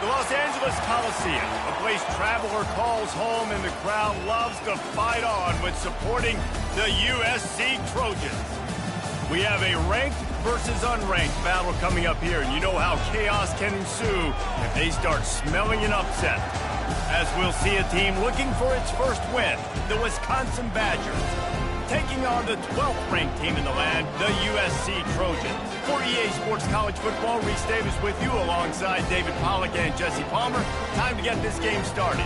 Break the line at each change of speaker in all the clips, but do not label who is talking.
The Los Angeles Coliseum, a place traveler calls home and the crowd loves to fight on with supporting the USC Trojans. We have a ranked versus unranked battle coming up here, and you know how chaos can ensue if they start smelling an upset. As we'll see a team looking for its first win, the Wisconsin Badgers, taking on the 12th ranked team in the land, the USC Trojans. For EA Sports College Football, Reese Davis with you alongside David Pollack and Jesse Palmer. Time to get this game started.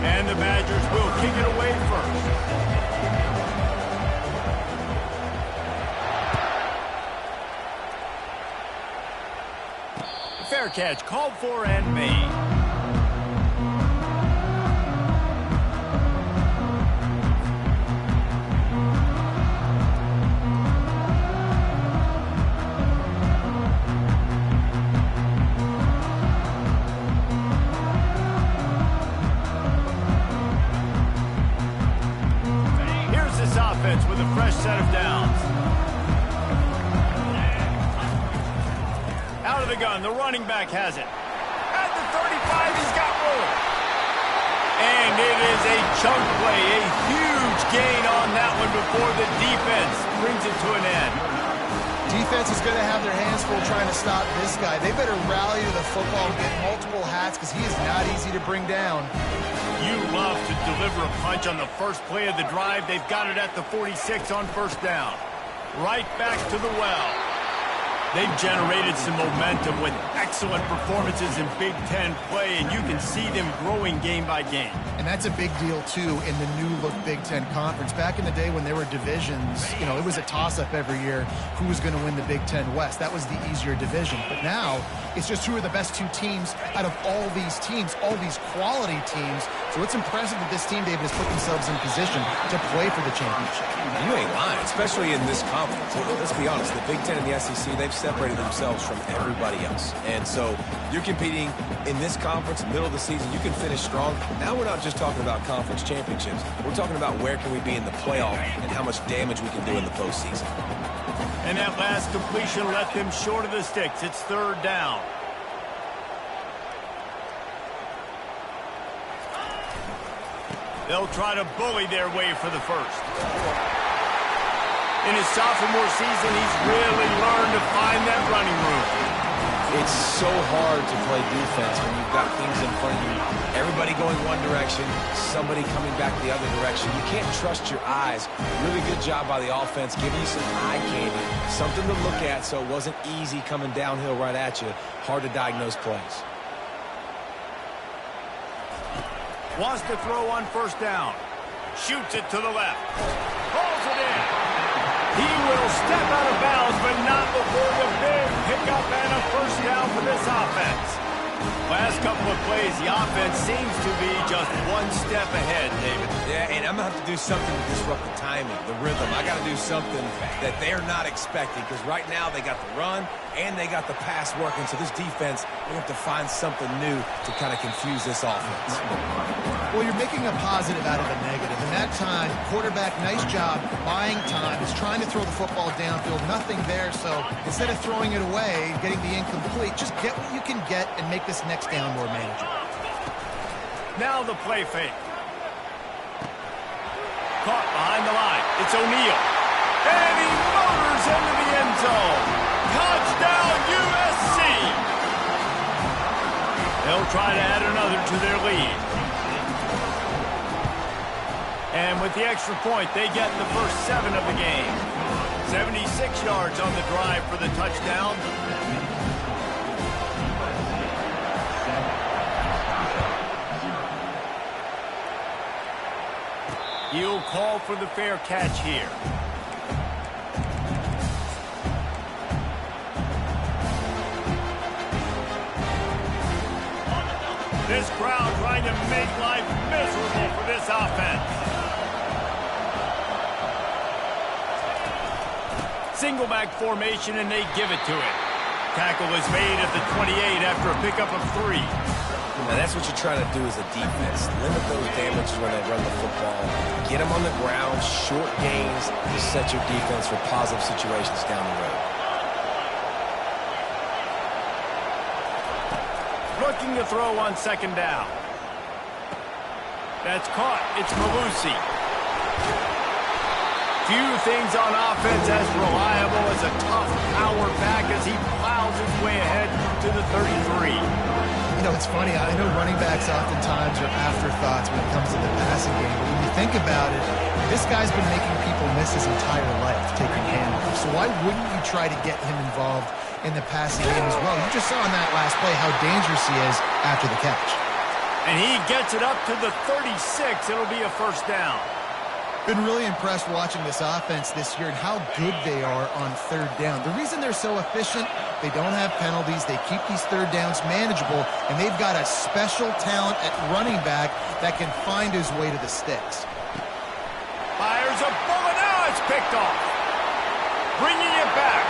And the Badgers will kick it away first. Fair catch called for and made. With a fresh set of downs. Out of the gun, the running back has it. At the 35, he's got room. And it is a chunk play, a huge gain on that one before the defense brings it to an end.
Defense is going to have their hands full trying to stop this guy. They better rally to the football and get multiple hats because he is not easy to bring down.
You love to deliver a punch on the first play of the drive. They've got it at the 46 on first down. Right back to the well. They've generated some momentum with excellent performances in Big Ten play, and you can see them growing game by game.
And that's a big deal, too, in the new-look Big Ten Conference. Back in the day when there were divisions, you know, it was a toss-up every year who was going to win the Big Ten West. That was the easier division. But now, it's just who are the best two teams out of all these teams, all these quality teams. So it's impressive that this team, David, has put themselves in position to play for the championship.
You ain't lying, especially in this conference. Let's be honest, the Big Ten and the SEC, they've separated themselves from everybody else. And so you're competing in this conference, middle of the season, you can finish strong. Now we're not just talking about conference championships. We're talking about where can we be in the playoff and how much damage we can do in the postseason.
And that last completion left them short of the sticks. It's third down. They'll try to bully their way for the first. In his sophomore season, he's really learned to find that running room.
It's so hard to play defense when you've got things in front of you. Everybody going one direction, somebody coming back the other direction. You can't trust your eyes. Really good job by the offense, giving you some eye candy, something to look at so it wasn't easy coming downhill right at you. Hard to diagnose plays.
Wants to throw on first down. Shoots it to the left. Pulls it in. He will step out of bounds, but not before the big pickup and a first down for this offense. Last couple of plays, the offense seems to be just one step ahead, David.
Yeah, and I'm going to have to do something to disrupt the timing, the rhythm. I got to do something that they're not expecting because right now they got the run and they got the pass working. So this defense, we have to find something new to kind of confuse this offense.
Well, you're making a positive out of a negative. And that time, quarterback, nice job, buying time. He's trying to throw the football downfield. Nothing there. So instead of throwing it away, getting the incomplete, just get what you can get and make this next down more manageable.
Now the play fake. Caught behind the line. It's O'Neal. And he motors into the end zone. Touchdown, USC! They'll try to add another to their lead. And with the extra point, they get the first 7 of the game. 76 yards on the drive for the touchdown. He'll call for the fair catch here. This crowd trying to make life miserable for this offense. Single back formation, and they give it to him. Tackle is made at the 28 after a pickup of 3.
Now that's what you're trying to do as a defense. Limit those damages when they run the football. Get them on the ground, short gains to set your defense for positive situations down the road.
Looking to throw on 2nd down. That's caught. It's Malusi. Few things on offense as reliable as a tough power back as he plows his way ahead to the 33.
You know, it's funny. I know running backs oftentimes are afterthoughts when it comes to the passing game, but when you think about it, this guy's been making people miss his entire life taking handoffs. So why wouldn't you try to get him involved in the passing game as well? You just saw in that last play how dangerous he is after the catch.
And he gets it up to the 36. It'll be a 1st down.
Been really impressed watching this offense this year and how good they are on 3rd down. The reason they're so efficient, they don't have penalties. They keep these 3rd downs manageable, and they've got a special talent at running back that can find his way to the sticks.
Fires a bullet. Now it's picked off. Bringing it back.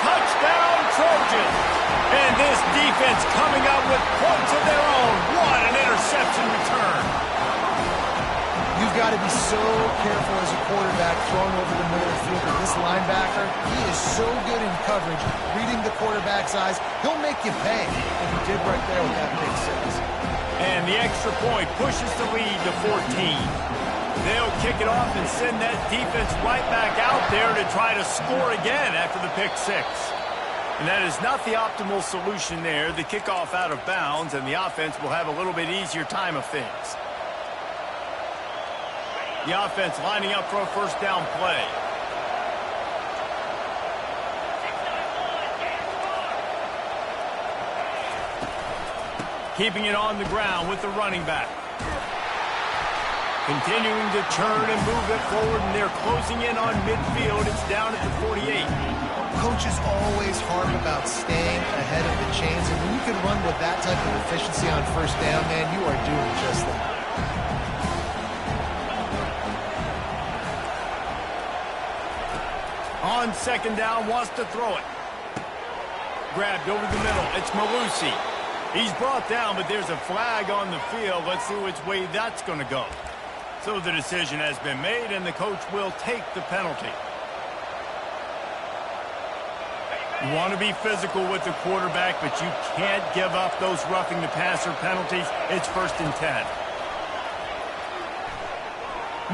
Touchdown, Trojans. And this defense coming up with points of their own. What an interception return.
You've got to be so careful as a quarterback throwing over the middle of the field with this linebacker. He is so good in coverage, reading the quarterback's eyes. He'll make you pay, and he did right there with that big 6.
And the extra point pushes the lead to 14. They'll kick it off and send that defense right back out there to try to score again after the pick 6. And that is not the optimal solution there. The kickoff out of bounds, and the offense will have a little bit easier time of things. The offense lining up for a 1st down play. Keeping it on the ground with the running back. Continuing to turn and move it forward, and they're closing in on midfield. It's down at the 48.
Coaches always harp about staying ahead of the chains, and when you can run with that type of efficiency on 1st down, man, you are doing just that.
On 2nd down, wants to throw it. Grabbed over the middle. It's Malusi. He's brought down, but there's a flag on the field. Let's see which way that's going to go. So the decision has been made, and the coach will take the penalty. You want to be physical with the quarterback, but you can't give up those roughing the passer penalties. It's 1st and 10.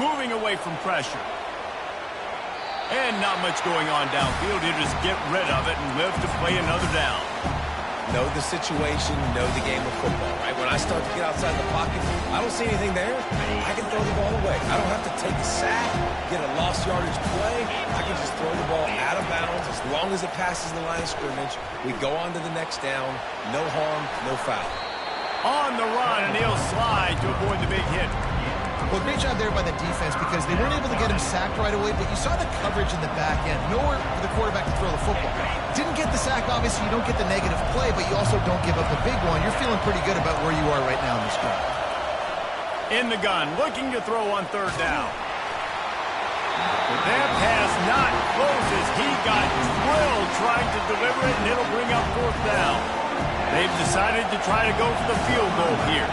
Moving away from pressure. And not much going on downfield. You just get rid of it and live to play another down.
Know the situation, know the game of football, right? When I start to get outside the pocket, I don't see anything there. I can throw the ball away. I don't have to take a sack, get a lost yardage play. I can just throw the ball out of bounds. As long as it passes the line of scrimmage, we go on to the next down. No harm, no foul.
On the run, and he'll slide to avoid the big hit.
Well, great job there by the defense because they weren't able to get him sacked right away, but you saw the coverage in the back end. Nowhere for the quarterback to throw the football. Didn't get the sack, obviously. You don't get the negative play, but you also don't give up the big one. You're feeling pretty good about where you are right now in this drive.
In the gun, looking to throw on 3rd down. That pass not closes. He got drilled trying to deliver it, and it'll bring up 4th down. They've decided to try to go for the field goal here.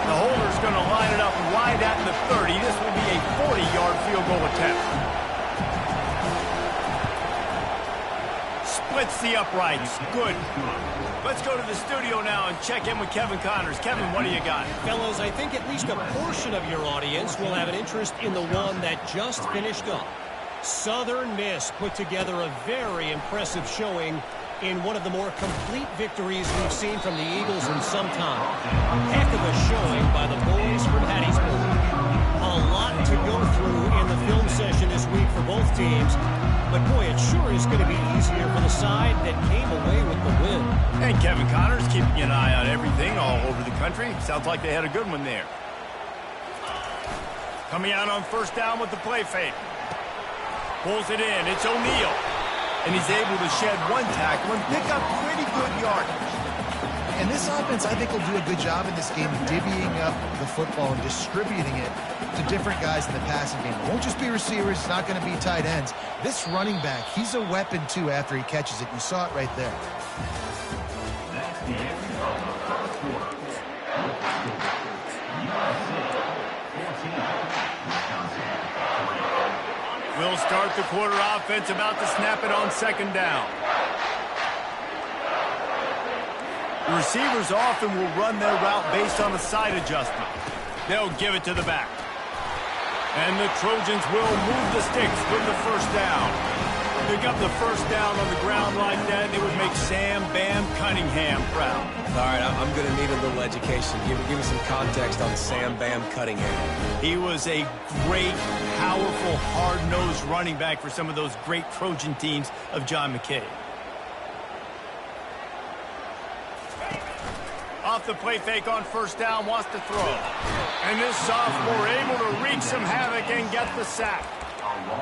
The holder's going to line it up right at the 30. This will be a 40-yard field goal attempt. Splits the uprights. Good. Let's go to the studio now and check in with Kevin Connors. Kevin, what do you got?
Fellas, I think at least a portion of your audience will have an interest in the one that just finished up. Southern Miss put together a very impressive showing in one of the more complete victories we've seen from the Eagles in some time. Heck of a showing by the boys from Hattiesburg. A lot to go through in the film session this week for both teams, but boy, it sure is going to be easier for the side that came away with the win.
And Kevin Connors keeping an eye on everything all over the country. Sounds like they had a good one there. Coming out on 1st down with the play fake. Pulls it in. It's O'Neal. And he's able to shed one tackle and pick up pretty good yardage.
And this offense, I think, will do a good job in this game divvying up the football and distributing it to different guys in the passing game. It won't just be receivers. It's not going to be tight ends. This running back, he's a weapon, too, after he catches it. You saw it right there.
We'll start the quarter offense, about to snap it on second down. The receivers often will run their route based on a side adjustment. They'll give it to the back. And the Trojans will move the sticks with the first down. Pick up the first down on the ground like that, and it would make Sam Bam Cunningham proud.
All right, I'm going to need a little education. Give me some context on Sam Bam Cunningham.
He was a great, powerful, hard-nosed running back for some of those great Trojan teams of John McKay. Off the play fake on first down, wants to throw. And this sophomore able to wreak some havoc and get the sack.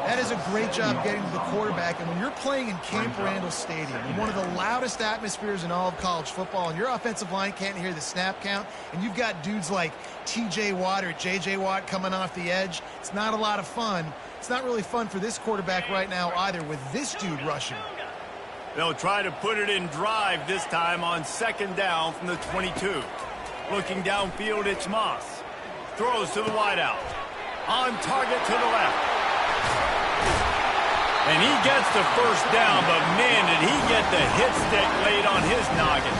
That is a great job getting to the quarterback. And when you're playing in Camp Randall Stadium, in one of the loudest atmospheres in all of college football, and your offensive line can't hear the snap count, and you've got dudes like T.J. Watt or J.J. Watt coming off the edge, it's not a lot of fun. It's not really fun for this quarterback right now either, with this dude rushing.
They'll try to put it in drive this time on second down from the 22. Looking downfield, it's Moss. Throws to the wideout. On target to the left. And he gets the first down, but man, did he get the hit stick laid on his noggin.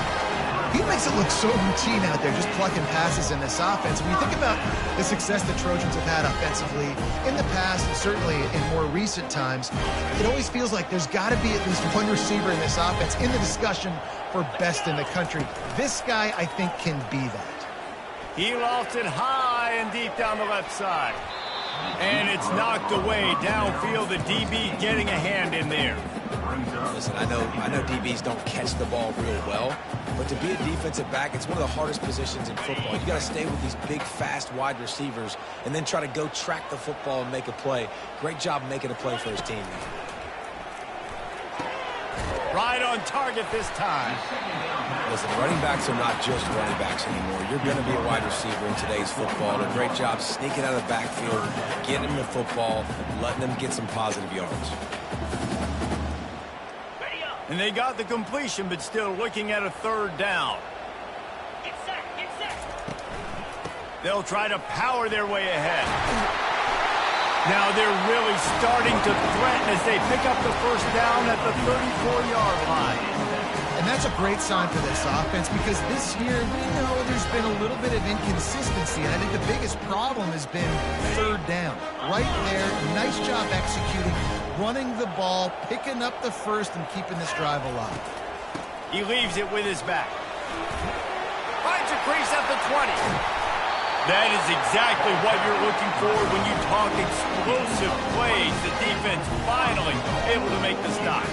He makes it look so routine out there, just plucking passes in this offense. When you think about the success the Trojans have had offensively in the past, and certainly in more recent times, it always feels like there's got to be at least one receiver in this offense in the discussion for best in the country. This guy, I think, can be that.
He lofts it high and deep down the left side. And it's knocked away downfield. The DB getting a hand in there.
Listen, I know DBs don't catch the ball real well, but to be a defensive back, it's one of the hardest positions in football. You got to stay with these big, fast, wide receivers and then try to go track the football and make a play. Great job making a play for his team.
Right on target this time.
Listen, running backs are not just running backs anymore. You're going to be a wide receiver in today's football. A great job sneaking out of the backfield, getting them the football, letting them get some positive yards.
And they got the completion, but still looking at a third down.
Get set, get set.
They'll try to power their way ahead. Now they're really starting to threaten as they pick up the first down at the 34-yard line.
And that's a great sign for this offense, because this year, we know there's been a little bit of inconsistency, and I think the biggest problem has been third down. Right there, nice job executing, running the ball, picking up the first, and keeping this drive alive.
He leaves it with his back. Finds a crease at the 20. That is exactly what you're looking for when you talk explosive plays. The defense finally able to make the stop.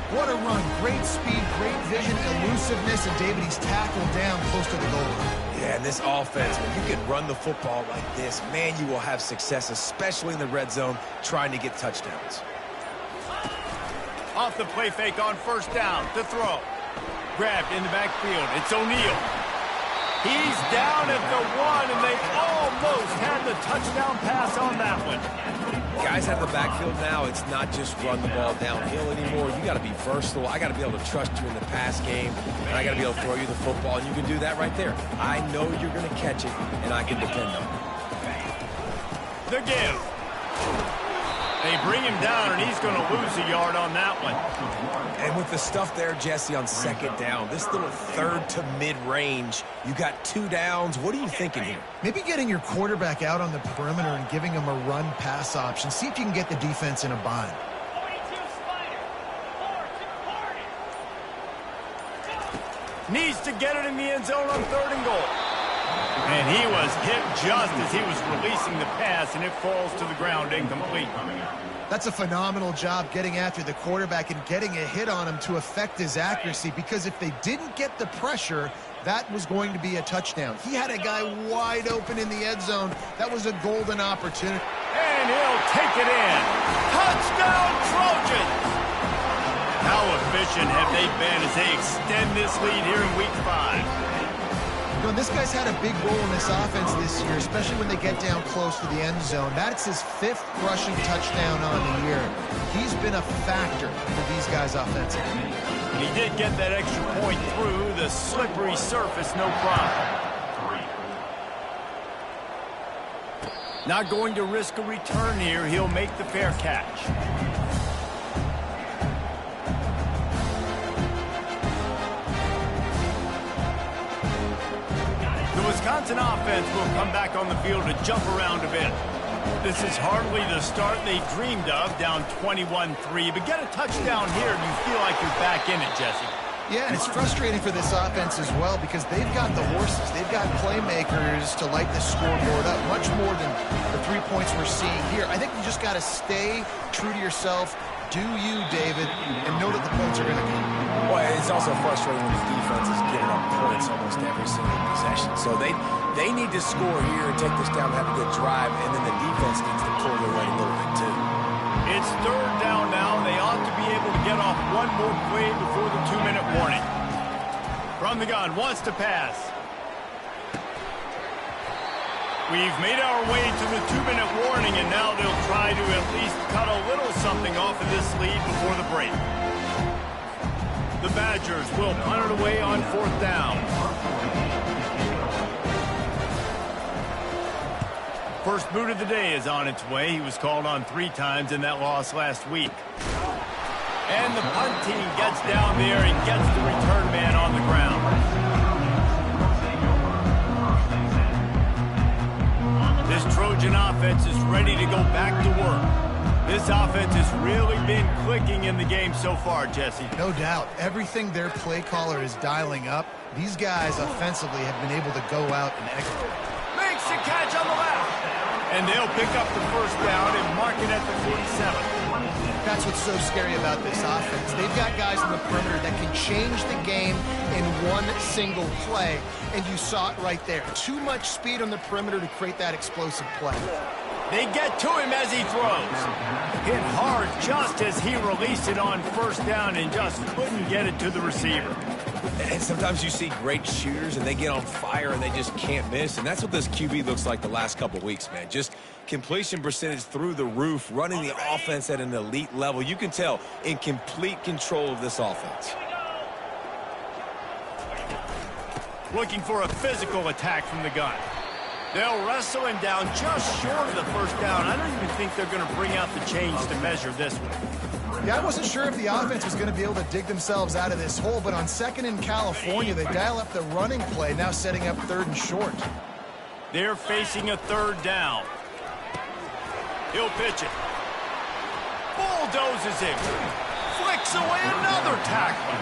What a run. Great speed, great vision, elusiveness, and David, he's tackled down close to the goal line.
Yeah, and this offense, when you can run the football like this, man, you will have success, especially in the red zone, trying to get touchdowns.
Off the play fake on first down to throw. Grabbed in the backfield. It's O'Neal. He's down at the 1, and they almost had the touchdown pass on that one.
Guys out of the backfield now, it's not just run the ball downhill anymore. You got to be versatile. I got to be able to trust you in the pass game, and I got to be able to throw you the football, and you can do that right there. I know you're going to catch it, and I can depend on it.
The give. They bring him down, and he's going to lose a yard on that one.
And with the stuff there, Jesse, on second down, this little third to mid-range, you got 2 downs. What are you thinking here?
Maybe getting your quarterback out on the perimeter and giving him a run-pass option. See if you can get the defense in a bind.
42 Spider. 4 to 40.
Needs to get it in the end zone on 3rd and goal. And he was hit just as he was releasing the pass, and it falls to the ground incomplete.
That's a phenomenal job getting after the quarterback and getting a hit on him to affect his accuracy, because if they didn't get the pressure, that was going to be a touchdown. He had a guy wide open in the end zone. That was a golden opportunity.
And he'll take it in. Touchdown, Trojans! Now How efficient have they been as they extend this lead here in Week 5?
You know, this guy's had a big role in this offense this year, especially when they get down close to the end zone. That's his 5th rushing touchdown on the year. He's been a factor for these guys offensively.
And he did get that extra point through the slippery surface, no problem. Not going to risk a return here. He'll make the fair catch. The Wisconsin offense will come back on the field to jump around a bit. This is hardly the start they dreamed of, down 21-3. But get a touchdown here and you feel like you're back in it, Jesse.
Yeah, and it's frustrating for this offense as well because they've got the horses. They've got playmakers to light the scoreboard up, much more than the 3 points we're seeing here. I think you just got to stay true to yourself. Do you, David, and know that the points are going to come.
Well, it's also frustrating when the defense is giving up points almost every single possession. So they need to score here and take this down and have a good drive, and then the defense needs to pull their weight a little bit too.
It's 3rd down now. They ought to be able to get off one more play before the 2-minute warning. From the gun, wants to pass. We've made our way to the 2-minute warning, and now they'll try to at least cut a little something off of this lead before the break. The Badgers will punt it away on 4th down. First boot of the day is on its way. He was called on 3 times in that loss last week. And the punt team gets down there and gets the return man on the ground. This Trojan offense is ready to go back to work. This offense has really been clicking in the game so far, Jesse.
No doubt. Everything their play caller is dialing up, these guys offensively have been able to go out and execute.
Makes the catch on the left. And they'll pick up the 1st down and mark it at the 47.
That's what's so scary about this offense. They've got guys in the perimeter that can change the game in one single play, and you saw it right there. Too much speed on the perimeter to create that explosive play.
They get to him as he throws. Hit hard just as he released it on 1st down and just couldn't get it to the receiver.
And sometimes you see great shooters and they get on fire and they just can't miss. And that's what this QB looks like the last couple weeks, man. Just completion percentage through the roof, running the offense at an elite level. You can tell in complete control of this offense.
Looking for a physical attack from the gun. They'll wrestle him down just short of the 1st down. I don't even think they're going to bring out the chains to measure this one.
Yeah, I wasn't sure if the offense was going to be able to dig themselves out of this hole, but on 2nd in California, they dial up the running play, now setting up 3rd and short.
They're facing a 3rd down. He'll pitch it. Bulldozes him. Flicks away another tackle.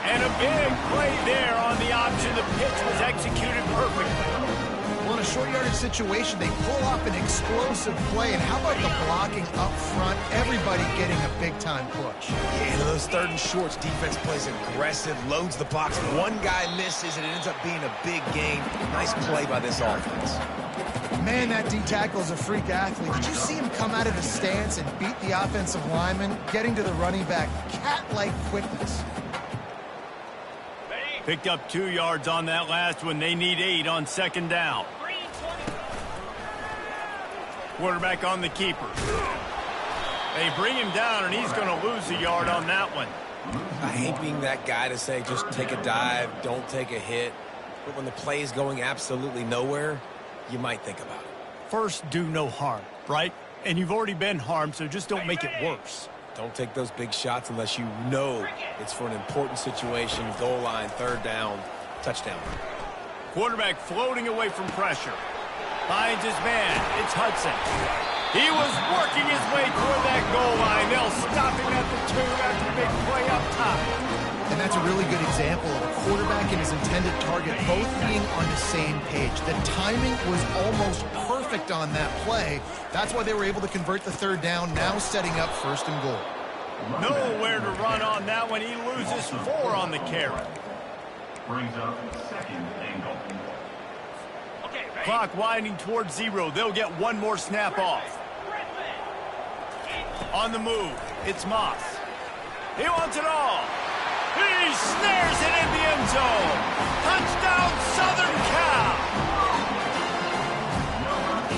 And a big play there on the option. The pitch was executed perfectly.
Well, in a short yardage situation, they pull off an explosive play. And how about the blocking up front? Everybody getting a big-time push.
Yeah, those 3rd and shorts, defense plays aggressive, loads the box. One guy misses, and it ends up being a big gain. Nice play by this offense.
Man, that D tackle is a freak athlete. Did you see him come out of his stance and beat the offensive lineman, getting to the running back? Cat-like quickness.
Picked up 2 yards on that last one. They need 8 on 2nd down. Quarterback on the keeper. They bring him down, and he's going to lose a yard on that one.
I hate being that guy to say just take a dive, don't take a hit. But when the play is going absolutely nowhere, you might think about it.
First, do no harm, right? And you've already been harmed, so just don't make it worse.
Don't take those big shots unless you know it's for an important situation. Goal line, 3rd down, touchdown.
Quarterback floating away from pressure. Finds his man. It's Hudson. He was working his way toward that goal line. They'll stop him at the 2 after the big play up top.
And that's a really good example of a quarterback and his intended target both being on the same page. The timing was almost perfect on that play. That's why they were able to convert the 3rd down, now setting up 1st and goal.
Nowhere to run on that one. He loses 4 on the carry.
Brings up 2nd and goal.
Clock winding towards 0. They'll get 1 more snap off. On the move, it's Moss. He wants it all. He snares it in the end zone. Touchdown, Southern Cal.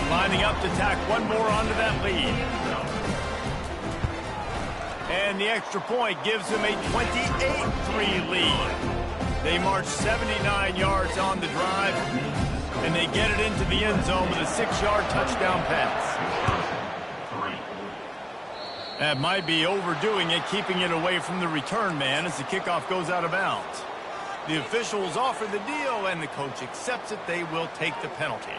Lining up to tack one more onto that lead. And the extra point gives them a 28-3 lead. They march 79 yards on the drive, and they get it into the end zone with a 6-yard touchdown pass. That might be overdoing it, keeping it away from the return man as the kickoff goes out of bounds. The officials offer the deal, and the coach accepts it. They will take the penalty.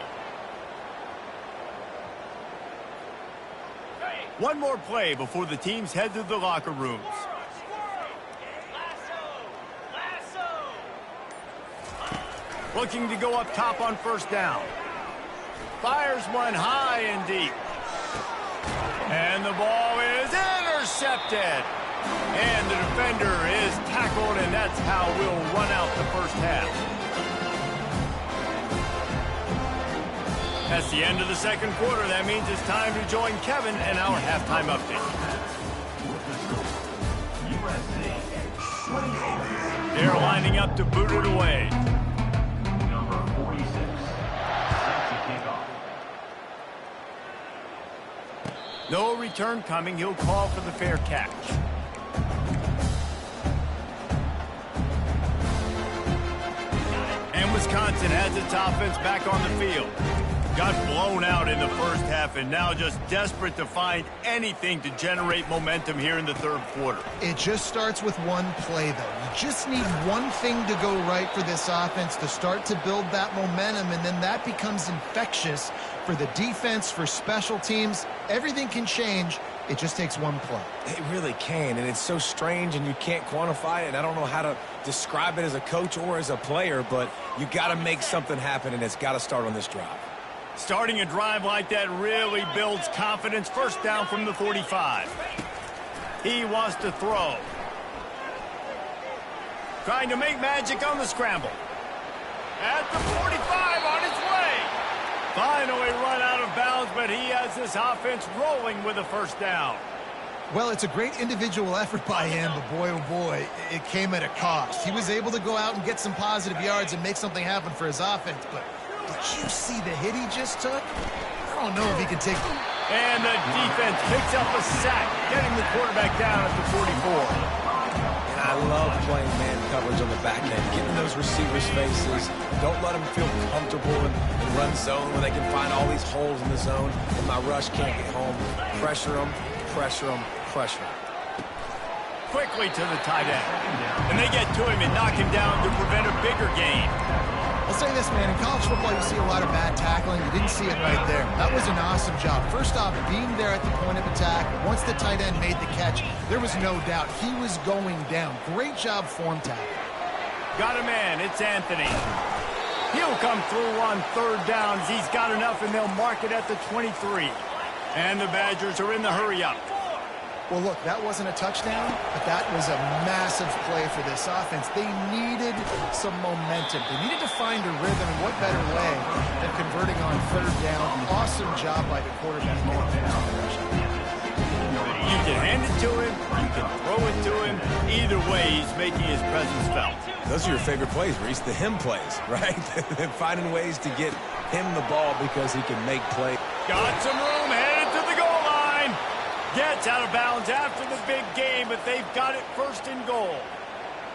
One more play before the teams head to the locker rooms. Looking to go up top on first down. Fires one high and deep. And the ball is intercepted. And the defender is tackled, and that's how we'll run out the first half. That's the end of the second quarter. That means it's time to join Kevin and our halftime update. They're lining up to boot it away.
Number 46. Set to kick off.
No return coming. He'll call for the fair catch. And Wisconsin has its offense back on the field. Got blown out in the first half and now just desperate to find anything to generate momentum here in the third quarter.
It just starts with one play, though. You just need one thing to go right for this offense to start to build that momentum, and then that becomes infectious for the defense, for special teams. Everything can change. It just takes one play.
It really can, and it's so strange, and you can't quantify it, and I don't know how to describe it as a coach or as a player, but you got to make something happen, and it's got to start on this drive.
Starting a drive like that really builds confidence. First down from the 45. He wants to throw. Trying to make magic on the scramble. At the 45 on his way. Finally run out of bounds, but he has this offense rolling with a first down.
Well, it's a great individual effort by him, but boy, oh boy, it came at a cost. He was able to go out and get some positive yards and make something happen for his offense, but did you see the hit he just took? I don't know if he can take it.
And the defense picks up a sack, getting the quarterback down at the 44.
And I love playing man coverage on the back end, getting those receivers' faces. Don't let them feel comfortable in run zone where they can find all these holes in the zone and my rush can't get home. Pressure them, pressure them, pressure them.
Quickly to the tight end. And they get to him and knock him down to prevent a bigger gain.
I'll say this, man. In college football, you see a lot of bad tackling. You didn't see it right there. That was an awesome job. First off, being there at the point of attack. Once the tight end made the catch, there was no doubt he was going down. Great job form tackle.
Got a man. It's Anthony. He'll come through on third downs. He's got enough, and they'll mark it at the 23. And the Badgers are in the hurry-up.
Well, look, that wasn't a touchdown, but that was a massive play for this offense. They needed some momentum. They needed to find a rhythm, and what better way than converting on third down. Awesome job by the quarterback.
You can hand it to him. You can throw it to him. Either way, he's making his presence felt.
Those are your favorite plays, Reese, the him plays, right? Finding ways to get him the ball because he can make plays.
Got some room, headed to the goal line. Gets out of bounds after the big game, but they've got it first and goal.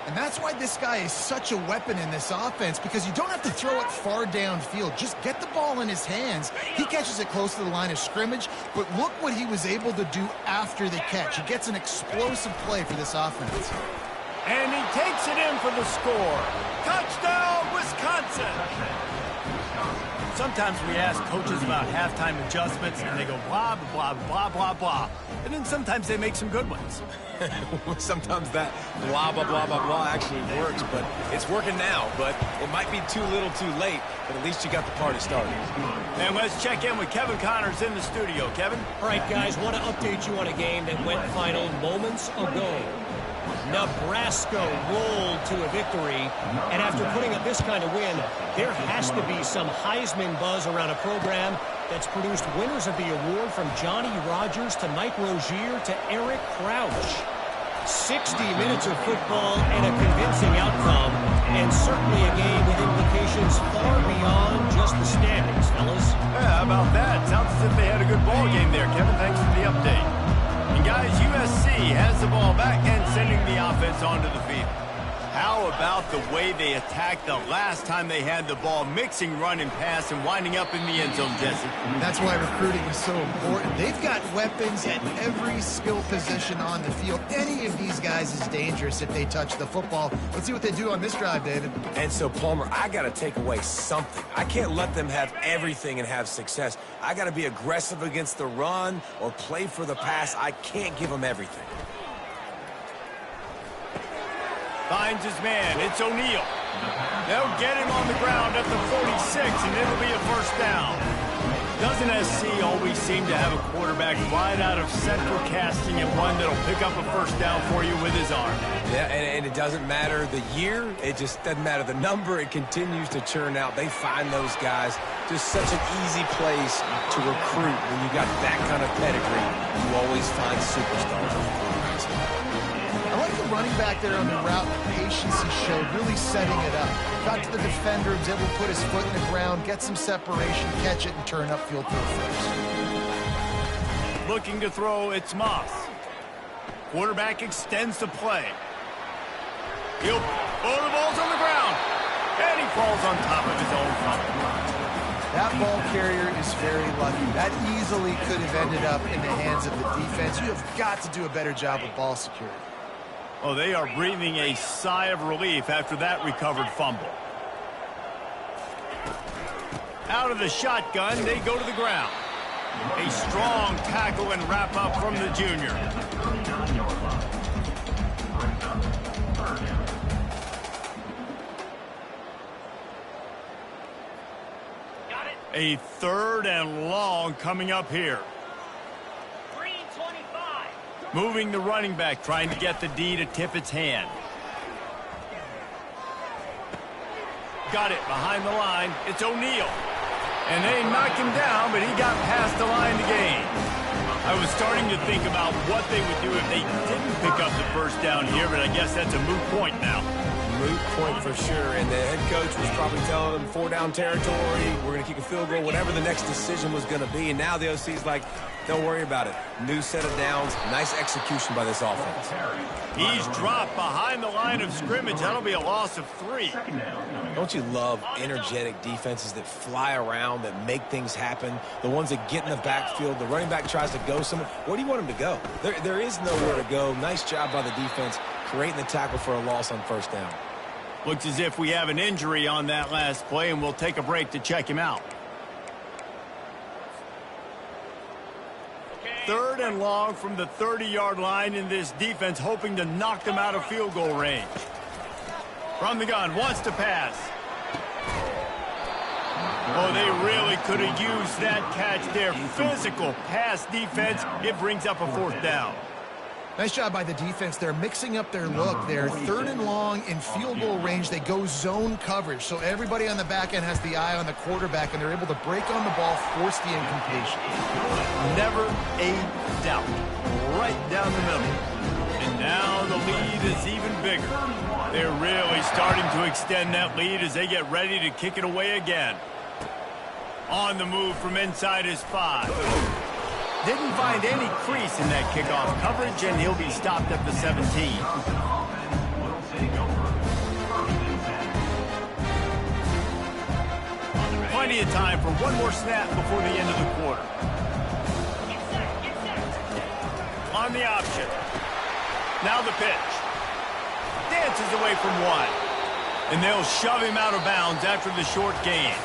And that's why this guy is such a weapon in this offense, because you don't have to throw it far downfield. Just get the ball in his hands. He catches it close to the line of scrimmage, but look what he was able to do after the catch. He gets an explosive play for this offense.
And he takes it in for the score. Touchdown, Wisconsin! Sometimes we ask coaches about halftime adjustments, and they go blah, blah, blah, blah, blah. And then sometimes they make some good ones.
Sometimes that blah, blah, blah, blah, blah actually works, but it's working now. But it might be too little too late, but at least you got the party started.
And let's check in with Kevin Connors in the studio. Kevin?
All right, guys, want to update you on a game that went final moments ago. Nebraska rolled to a victory, and after putting up this kind of win, there has to be some Heisman buzz around a program that's produced winners of the award from Johnny Rodgers to Mike Rozier to Eric Crouch. 60 minutes of football and a convincing outcome, and certainly a game with implications far beyond just the standings, fellas.
Yeah, how about that? Sounds as if they had a good ball game there, Kevin. Thanks for the update. And guys, USC has the ball back and sending the offense onto the field. How about the way they attacked the last time they had the ball, mixing run and pass and winding up in the end zone, Jesse?
That's why recruiting is so important. They've got weapons at every skill position on the field. Any of these guys is dangerous if they touch the football. Let's see what they do on this drive, David.
And so, Palmer, I got to take away something. I can't let them have everything and have success. I got to be aggressive against the run or play for the pass. I can't give them everything.
Finds his man. It's O'Neal. They'll get him on the ground at the 46, and it'll be a first down. Doesn't SC always seem to have a quarterback right out of central casting and one that'll pick up a first down for you with his arm?
Yeah, and it doesn't matter the year. It just doesn't matter the number. It continues to churn out. They find those guys. Just such an easy place to recruit when you got that kind of pedigree. You always find superstars on quarterbacks.
I like the running back there on the route, the patience he showed, really setting it up. Got to the defender, was able to put his foot in the ground, get some separation, catch it, and turn upfield for a first.
Looking to throw, it's Moss. Quarterback extends the play. The ball's on the ground, and he falls on top of his own fumble.
That ball carrier is very lucky. That easily could have ended up in the hands of the defense. You have got to do a better job with ball security.
Oh, they are breathing a sigh of relief after that recovered fumble. Out of the shotgun, they go to the ground. A strong tackle and wrap up from the junior. A third and long coming up here. Moving the running back, trying to get the D to tip its hand. Got it behind the line. It's O'Neal. And they knock him down, but he got past the line to gain. I was starting to think about what they would do if they didn't pick up the first down here, but I guess that's a moot point now.
Moot point for sure, and the head coach was probably telling them 4-down territory, we're going to kick a field goal, whatever the next decision was going to be, and now the OC's like, don't worry about it. New set of downs, nice execution by this offense.
He's dropped behind the line of scrimmage. That'll be a loss of 3.
Don't you love energetic defenses that fly around, that make things happen, the ones that get in the backfield, the running back tries to go somewhere. Where do you want him to go? There is nowhere to go. Nice job by the defense, creating the tackle for a loss on first down.
Looks as if we have an injury on that last play, and we'll take a break to check him out. Third and long from the 30-yard line, in this defense hoping to knock them out of field goal range. From the gun, wants to pass. Oh, they really could have used that catch there. Physical pass defense. It brings up a fourth down.
Nice job by the defense. They're mixing up their look. They're third and long in field goal range. They go zone coverage. So everybody on the back end has the eye on the quarterback, and they're able to break on the ball, force the incompletion.
Never a doubt. Right down the middle. And now the lead is even bigger. They're really starting to extend that lead as they get ready to kick it away again. On the move from inside his 5. Didn't find any crease in that kickoff coverage, and he'll be stopped at the 17. Plenty of time for one more snap before the end of the quarter. On the option. Now the pitch. Dances away from 1. And they'll shove him out of bounds after the short gain.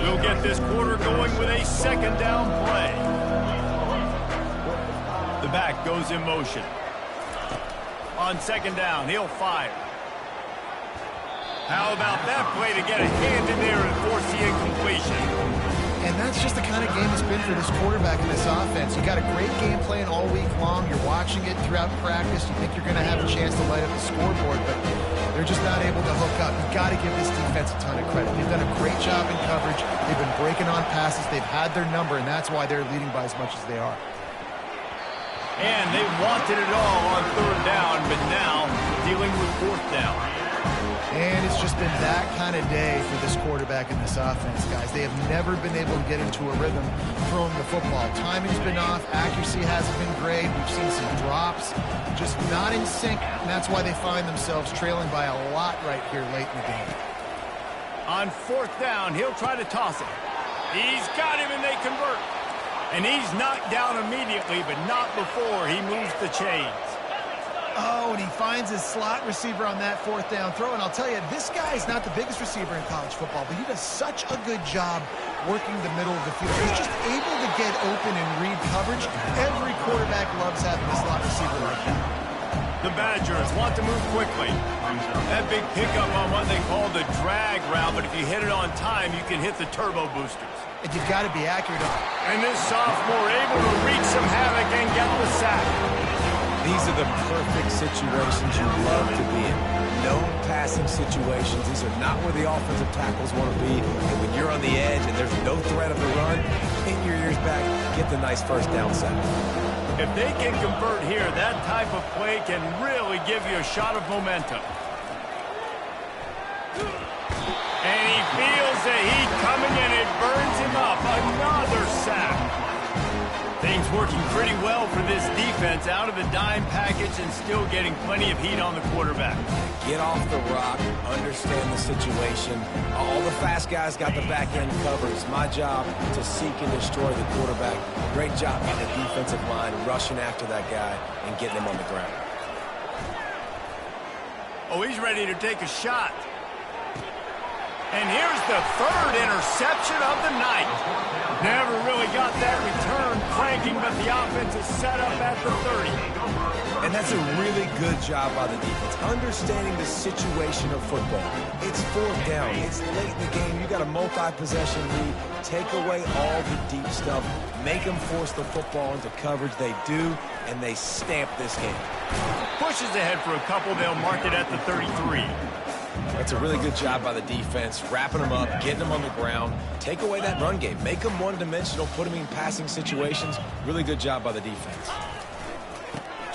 We'll get this quarter going with a second down play. The back goes in motion. On second down, he'll fire. How about that play to get a hand in there and force the incompletion?
And that's just the kind of game it's been for this quarterback in this offense. You got a great game plan all week long. You're watching it throughout practice. You think you're going to have a chance to light up the scoreboard, but They're just not able to hook up. You've got to give this defense a ton of credit. They've done a great job in coverage. They've been breaking on passes. They've had their number, and that's why they're leading by as much as they are.
And they wanted it all on third down, but now dealing with fourth down.
And it's just been that kind of day for this quarterback and this offense, guys. They have never been able to get into a rhythm throwing the football. Timing's been off. Accuracy hasn't been great. We've seen some drops. Just not in sync, and that's why they find themselves trailing by a lot right here late in the game.
On fourth down, he'll try to toss it. He's got him, and they convert. And he's knocked down immediately, but not before he moves the chains.
Oh, and he finds his slot receiver on that fourth down throw. And I'll tell you, this guy is not the biggest receiver in college football, but he does such a good job working the middle of the field. He's just able to get open and read coverage. Every quarterback loves having a slot receiver like that.
The Badgers want to move quickly. That big pickup on what they call the drag route, but if you hit it on time, you can hit the turbo boosters.
And you've got to be accurate on it.
And this sophomore able to wreak some havoc and get the sack.
These are the perfect situations you love to be in. Known passing situations. These are not where the offensive tackles want to be. And when you're on the edge and there's no threat of the run, pin your ears back, get the nice first down sack.
If they can convert here, that type of play can really give you a shot of momentum. And he feels the heat coming and it burns him up. Another sack. Things working pretty well for this defense, out of the dime package and still getting plenty of heat on the quarterback.
Get off the rock, understand the situation. All the fast guys got the back end covered. It's my job to seek and destroy the quarterback. Great job by the defensive line rushing after that guy and getting him on the ground.
Oh, he's ready to take a shot. And here's the third interception of the night. Never really got that return cranking, but the offense is set up at the 30.
And that's a really good job by the defense, understanding the situation of football. It's fourth down. It's late in the game. You got a multi-possession lead. Take away all the deep stuff. Make them force the football into coverage. They do, and they stamp this game.
Pushes ahead for a couple. They'll mark it at the 33.
That's a really good job by the defense, wrapping them up, getting them on the ground. Take away that run game. Make them one-dimensional, put them in passing situations. Really good job by the defense.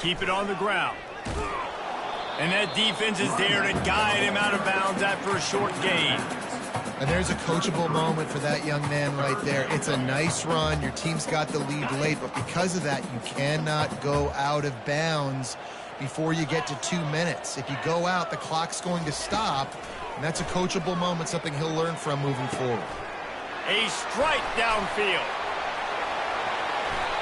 Keep it on the ground. And that defense is there to guide him out of bounds after a short gain.
And there's a coachable moment for that young man right there. It's a nice run. Your team's got the lead late, but because of that, you cannot go out of bounds before you get to 2 minutes. If you go out, the clock's going to stop, and that's a coachable moment, something he'll learn from moving forward.
A strike downfield.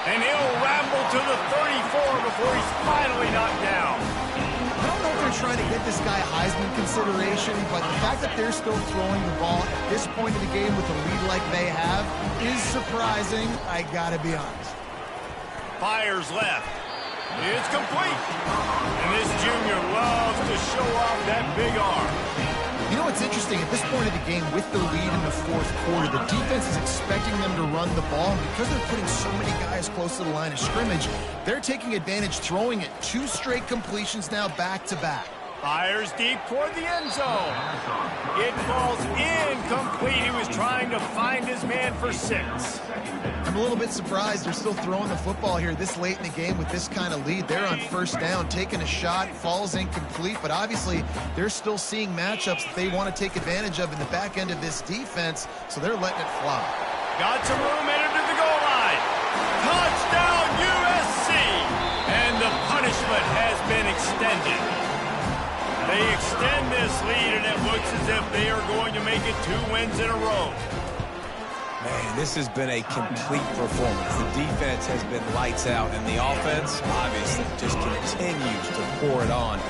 And he'll ramble to the 34 before he's finally knocked down.
I don't know if they're trying to get this guy Heisman consideration, but the fact that they're still throwing the ball at this point of the game with a lead like they have is surprising, I gotta be honest.
Fires left. It's complete. And this junior loves to show off that big arm.
You know what's interesting? At this point of the game, with the lead in the fourth quarter, the defense is expecting them to run the ball. And because they're putting so many guys close to the line of scrimmage, they're taking advantage, throwing it. 2 straight completions now back-to-back.
Fires deep toward the end zone. It falls incomplete. He was trying to find his man for 6.
I'm a little bit surprised they're still throwing the football here this late in the game with this kind of lead. They're on first down, taking a shot, falls incomplete, but obviously they're still seeing matchups that they want to take advantage of in the back end of this defense, so they're letting it fly.
Got some room, entered to the goal line. Touchdown, USC! And the punishment has been extended. They extend this lead, and it looks as if they are going to make it 2 wins in a row.
Man, this has been a complete performance. The defense has been lights out, and the offense, obviously, just continues to pour it on.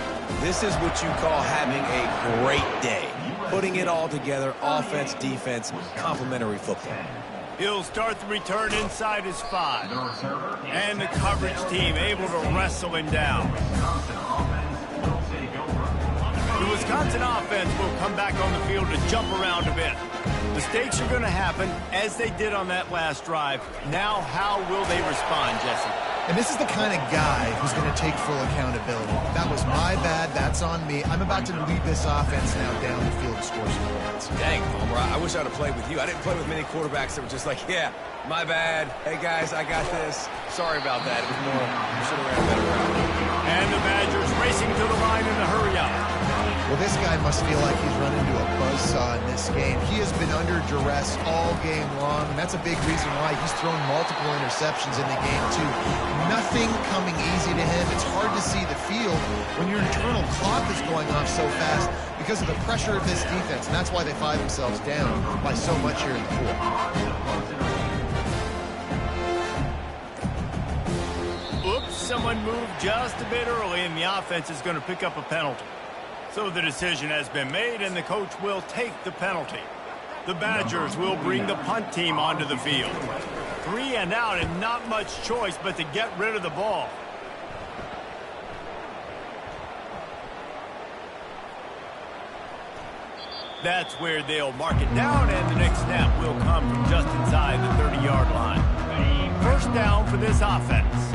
This is what you call having a great day. Putting it all together, offense, defense, complementary football.
He'll start the return inside his 5. And the coverage team able to wrestle him down. The Wisconsin offense will come back on the field to jump around a bit. Mistakes are going to happen, as they did on that last drive. Now, how will they respond, Jesse?
And this is the kind of guy who's going to take full accountability. That was my bad. That's on me. I'm about to lead this offense now down the field to score some points.
Dang, Homer, I wish I would have played with you. I didn't play with many quarterbacks that were just like, yeah, my bad. Hey, guys, I got this. Sorry about that. It was more, we should have ran a better route.
And the Badgers racing to the line in the hurry-up.
Well, this guy must feel like he's run into a buzzsaw in this game. He has been under duress all game long, and that's a big reason why he's thrown multiple interceptions in the game, too. Nothing coming easy to him. It's hard to see the field when your internal clock is going off so fast because of the pressure of this defense, and that's why they find themselves down by so much here in the fourth.
Oops, someone moved just a bit early, and the offense is going to pick up a penalty. So the decision has been made, and the coach will take the penalty. The Badgers will bring the punt team onto the field. 3 and out, and not much choice but to get rid of the ball. That's where they'll mark it down, and the next snap will come from just inside the 30-yard line. First down for this offense.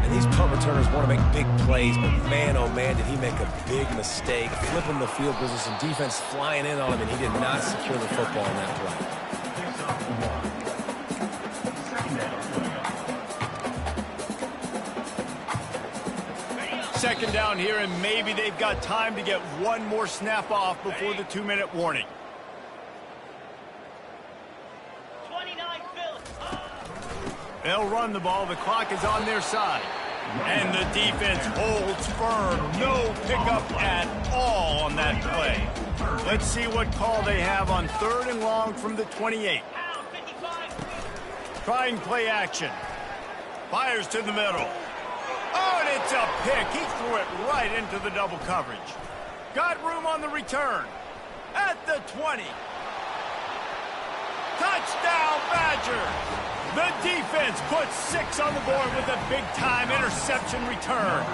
And these punt returners want to make big plays, but man, oh man, did he make a big mistake. Flipping the field position, defense flying in on him, and he did not secure the football in that play.
Second down here, and maybe they've got time to get one more snap off before the 2-minute warning.
29 Phillips.
They'll run the ball. The clock is on their side. And the defense holds firm. No pickup at all on that play. Let's see what call they have on 3rd and long from the 28. Trying play action. Fires to the middle. Oh, and it's a pick. He threw it right into the double coverage. Got room on the return. At the 20. Touchdown, Badgers! The defense puts 6 on the board with a big-time interception return.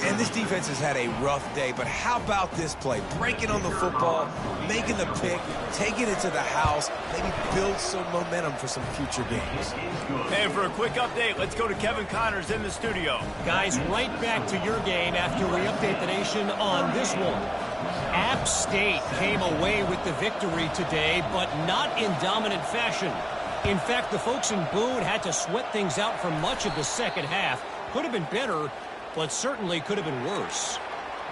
And this defense has had a rough day, but how about this play? Breaking on the football, making the pick, taking it to the house, maybe build some momentum for some future games.
And for a quick update, let's go to Kevin Connors in the studio.
Guys, right back to your game after we update the nation on this one. App State came away with the victory today, but not in dominant fashion. In fact, the folks in Boone had to sweat things out for much of the second half. Could have been better, but certainly could have been worse.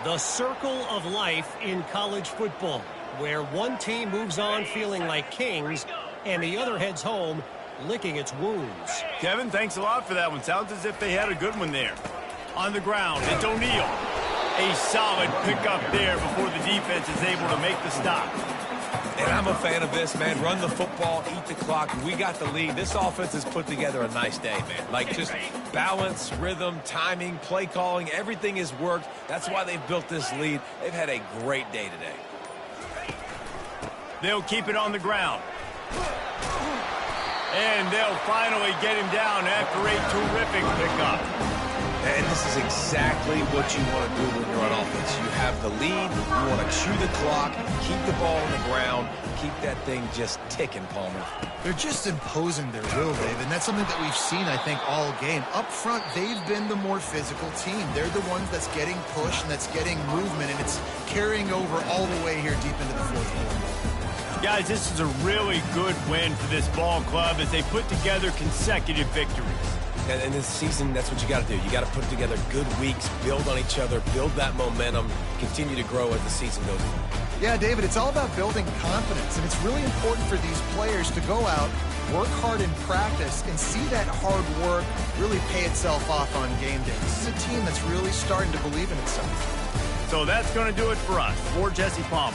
The circle of life in college football, where one team moves on feeling like kings and the other heads home licking its wounds.
Kevin, thanks a lot for that one. Sounds as if they had a good one there. On the ground, it's O'Neal. A solid pickup there before the defense is able to make the stop.
And I'm a fan of this, man. Run the football, eat the clock. We got the lead. This offense has put together a nice day, man. Like, just balance, rhythm, timing, play calling, everything has worked. That's why they've built this lead. They've had a great day today.
They'll keep it on the ground. And they'll finally get him down after a terrific pickup.
And this is exactly what you want to do when you're on offense. You have the lead, you want to chew the clock, keep the ball on the ground, keep that thing just ticking, Palmer.
They're just imposing their will, Dave, and that's something that we've seen, I think, all game. Up front, they've been the more physical team. They're the ones that's getting pushed and that's getting movement, and it's carrying over all the way here deep into the fourth quarter.
Guys, this is a really good win for this ball club as they put together consecutive victories.
And this season, that's what you got to do. You got to put together good weeks, build on each other, build that momentum, continue to grow as the season goes on.
Yeah, David, it's all about building confidence, and it's really important for these players to go out, work hard in practice, and see that hard work really pay itself off on game day. This is a team that's really starting to believe in itself.
So that's going to do it for us. For Jesse Palmer.